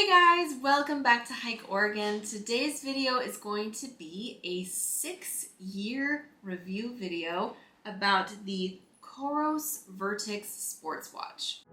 Hey guys, welcome back to Hike Oregon. Today's video is going to be a 6-year review video about the COROS Vertix sports watch.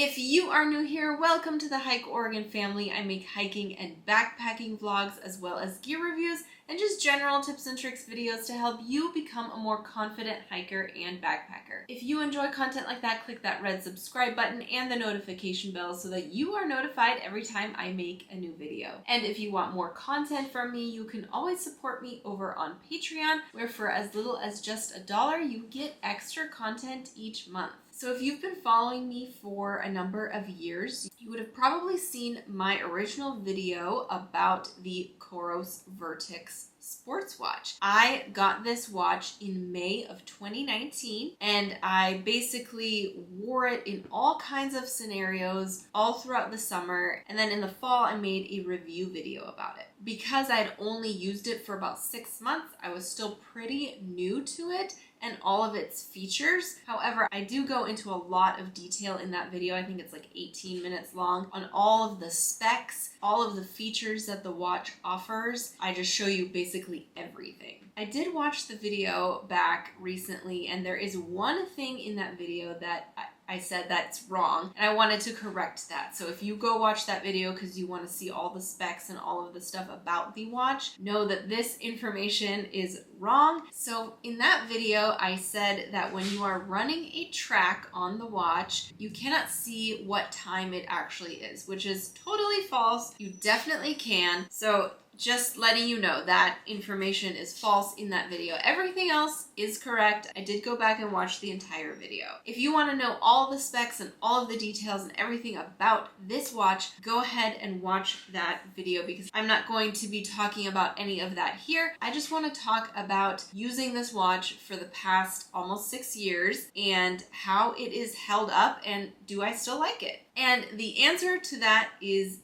If you are new here, welcome to the Hike Oregon family. I make hiking and backpacking vlogs as well as gear reviews and just general tips and tricks videos to help you become a more confident hiker and backpacker. If you enjoy content like that, click that red subscribe button and the notification bell so that you are notified every time I make a new video. And if you want more content from me, you can always support me over on Patreon, where for as little as just $1, you get extra content each month. So if you've been following me for a number of years, you would have probably seen my original video about the COROS Vertix sports watch. I got this watch in May of 2019 and I basically wore it in all kinds of scenarios all throughout the summer, and then in the fall I made a review video about it. Because I'd only used it for about 6 months, I was still pretty new to it and all of its features. However, I do go into a lot of detail in that video. I think it's like 18 minutes long on all of the specs, all of the features that the watch offers. I just show you basically everything. I did watch the video back recently, and there is one thing in that video that I said that's wrong, and I wanted to correct that. So if you go watch that video because you want to see all the specs and all of the stuff about the watch, know that this information is wrong. So in that video, I said that when you are running a track on the watch, you cannot see what time it actually is, which is totally false. You definitely can. So just letting you know that information is false in that video. Everything else is correct. I did go back and watch the entire video. If you want to know all the specs and all of the details and everything about this watch, go ahead and watch that video because I'm not going to be talking about any of that here. I just want to talk about using this watch for the past almost 6 years and how it is held up and do I still like it? And the answer to that is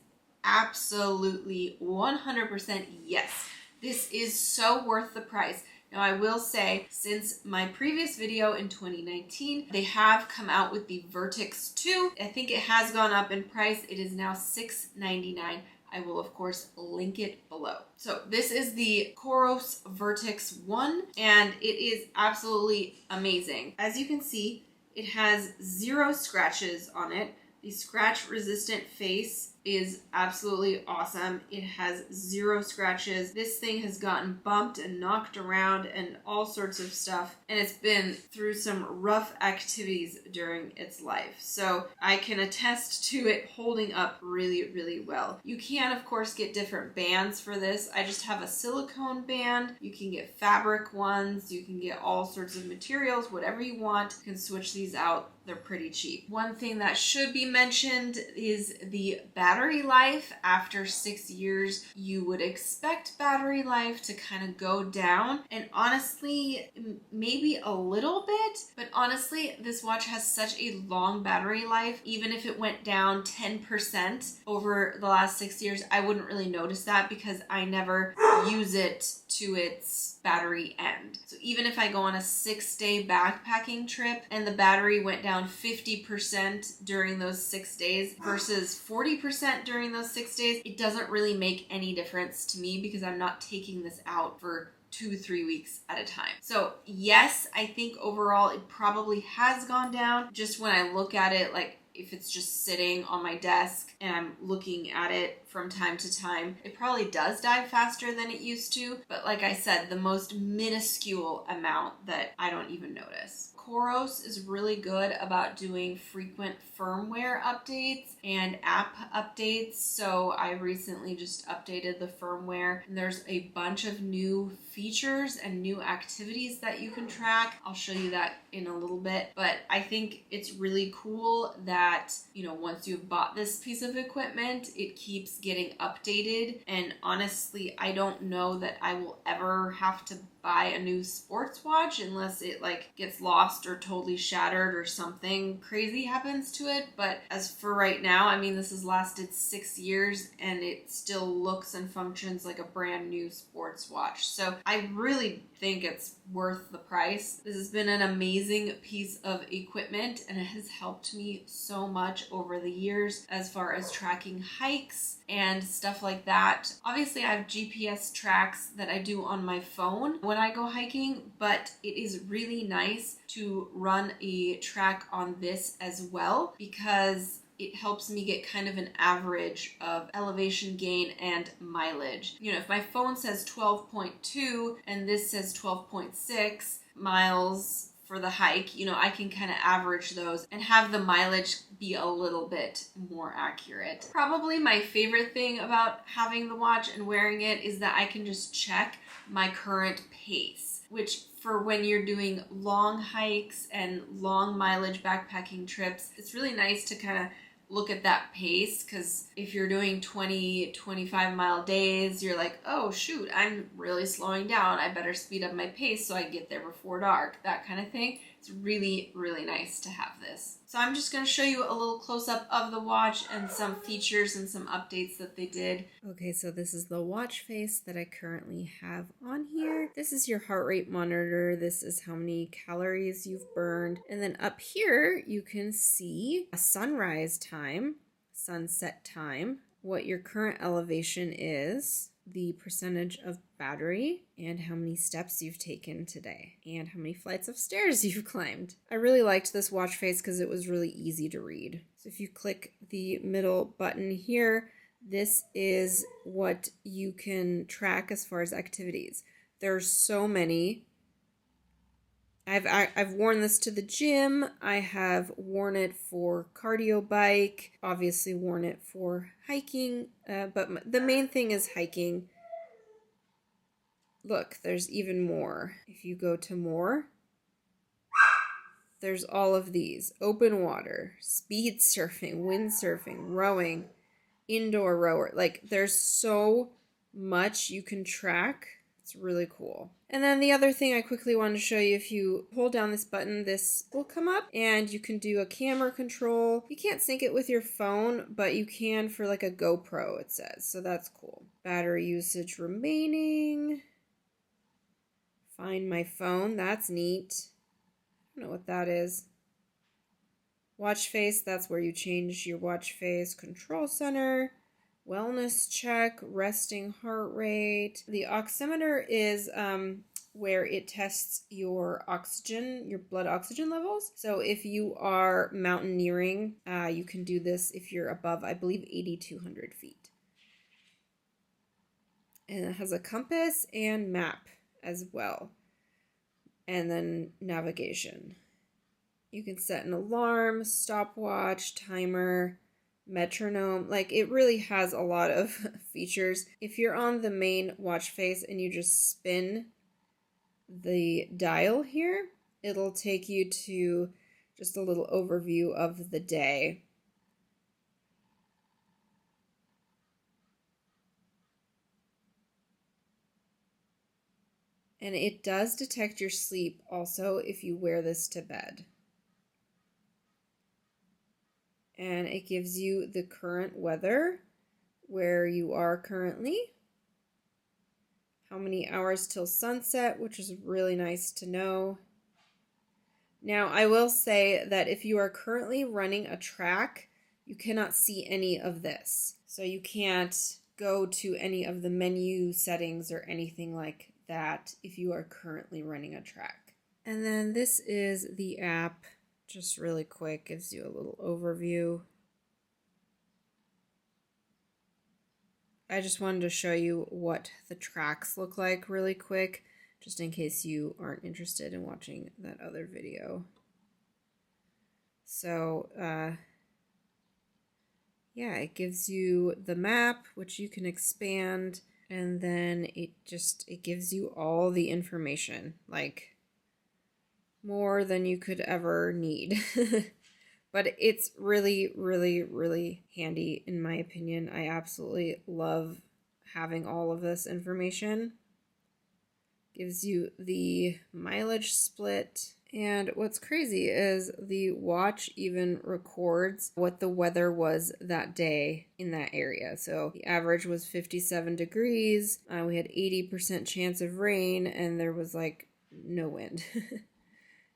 absolutely 100% yes. This is so worth the price. Now I will say, since my previous video in 2019, they have come out with the Vertix 2. I think it has gone up in price. It is now $6.99. I will of course link it below. So this is the COROS Vertix 1 and it is absolutely amazing. As you can see, it has 0 scratches on it. The scratch resistant face is absolutely awesome. It has 0 scratches. This thing has gotten bumped and knocked around and all sorts of stuff, and it's been through some rough activities during its life. So I can attest to it holding up really, really well. You can, of course, get different bands for this. I just have a silicone band. You can get fabric ones. You can get all sorts of materials, whatever you want. You can switch these out. They're pretty cheap. One thing that should be mentioned is the battery life. After 6 years, you would expect battery life to kind of go down. And honestly, maybe a little bit, but honestly, this watch has such a long battery life. Even if it went down 10% over the last 6 years, I wouldn't really notice that because I never use it to its battery end. So even if I go on a 6-day backpacking trip and the battery went down 50% during those 6 days versus 40% during those 6 days, it doesn't really make any difference to me because I'm not taking this out for 2-3 weeks at a time. So yes, I think overall it probably has gone down. Just when I look at it, like if it's just sitting on my desk and I'm looking at it from time to time, it probably does die faster than it used to. But like I said, the most minuscule amount that I don't even notice. COROS is really good about doing frequent firmware updates and app updates. So I recently just updated the firmware and there's a bunch of new features and new activities that you can track. I'll show you that in a little bit, but I think it's really cool that that, you know, once you've bought this piece of equipment, it keeps getting updated. And honestly, I don't know that I will ever have to buy a new sports watch unless it like gets lost or totally shattered or something crazy happens to it. But as for right now, I mean, this has lasted 6 years and it still looks and functions like a brand new sports watch. So I really think it's worth the price. This has been an amazing piece of equipment and it has helped me so much over the years as far as tracking hikes and stuff like that. Obviously, I have GPS tracks that I do on my phone when I go hiking, but it is really nice to run a track on this as well because it helps me get kind of an average of elevation gain and mileage. You know, if my phone says 12.2 and this says 12.6 miles for the hike, you know, I can kind of average those and have the mileage be a little bit more accurate. Probably my favorite thing about having the watch and wearing it is that I can just check my current pace, which for when you're doing long hikes and long mileage backpacking trips, it's really nice to kind of look at that pace, because if you're doing 20-25 mile days, you're like, oh shoot, I'm really slowing down, I better speed up my pace so I get there before dark, that kind of thing. It's really, really nice to have this. So I'm just going to show you a little close-up of the watch and some features and some updates that they did. Okay, so this is the watch face that I currently have on here. This is your heart rate monitor. This is how many calories you've burned. And then up here, you can see a sunrise time, sunset time, what your current elevation is, the percentage of battery, and how many steps you've taken today, and how many flights of stairs you've climbed. I really liked this watch face because it was really easy to read. So if you click the middle button here, this is what you can track as far as activities. There's so many. I've worn this to the gym. I have worn it for cardio bike. Obviously worn it for hiking. But the main thing is hiking. Look, there's even more. If you go to more, there's all of these. Open water, speed surfing, windsurfing, rowing, indoor rower. Like, there's so much you can track. It's really cool. And then the other thing I quickly wanted to show you, if you hold down this button, this will come up and you can do a camera control. You can't sync it with your phone, but you can for like a GoPro, it says. So that's cool. Battery usage remaining. Find my phone. That's neat. I don't know what that is. Watch face. That's where you change your watch face. Control center. Wellness check, resting heart rate. The oximeter is where it tests your oxygen, your blood oxygen levels. So if you are mountaineering, you can do this if you're above, I believe, 8,200 feet. And it has a compass and map as well. And then navigation. You can set an alarm, stopwatch, timer, metronome. Like, it really has a lot of features. If you're on the main watch face and you just spin the dial here, it'll take you to just a little overview of the day. And it does detect your sleep also if you wear this to bed. And it gives you the current weather, where you are currently, how many hours till sunset, which is really nice to know. Now, I will say that if you are currently running a track, you cannot see any of this. So you can't go to any of the menu settings or anything like that if you are currently running a track. And then this is the app. Just really quick, gives you a little overview. I just wanted to show you what the tracks look like really quick, just in case you aren't interested in watching that other video. So, yeah, it gives you the map, which you can expand, and then it gives you all the information, like more than you could ever need. But it's really, really, really handy in my opinion. I absolutely love having all of this information. Gives you the mileage split. And what's crazy is the watch even records what the weather was that day in that area. So the average was 57 degrees. We had 80% chance of rain, and there was like no wind.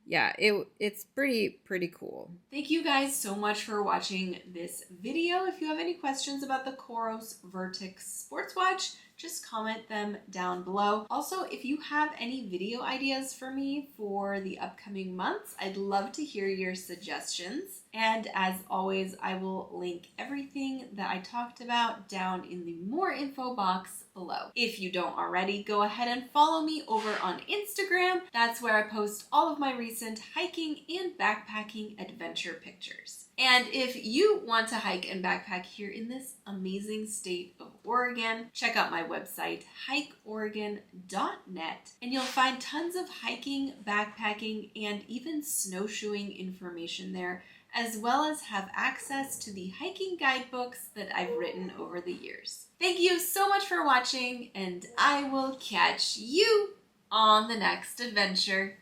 Yeah, it's pretty cool. Thank you guys so much for watching this video. If you have any questions about the COROS Vertix sports watch, just comment them down below. Also, if you have any video ideas for me for the upcoming months, I'd love to hear your suggestions. And as always, I will link everything that I talked about down in the more info box below. If you don't already, go ahead and follow me over on Instagram. That's where I post all of my recent hiking and backpacking adventure pictures. And if you want to hike and backpack here in this amazing state of Oregon, check out my website, hikeoregon.net, and you'll find tons of hiking, backpacking, and even snowshoeing information there, as well as have access to the hiking guidebooks that I've written over the years. Thank you so much for watching, and I will catch you on the next adventure.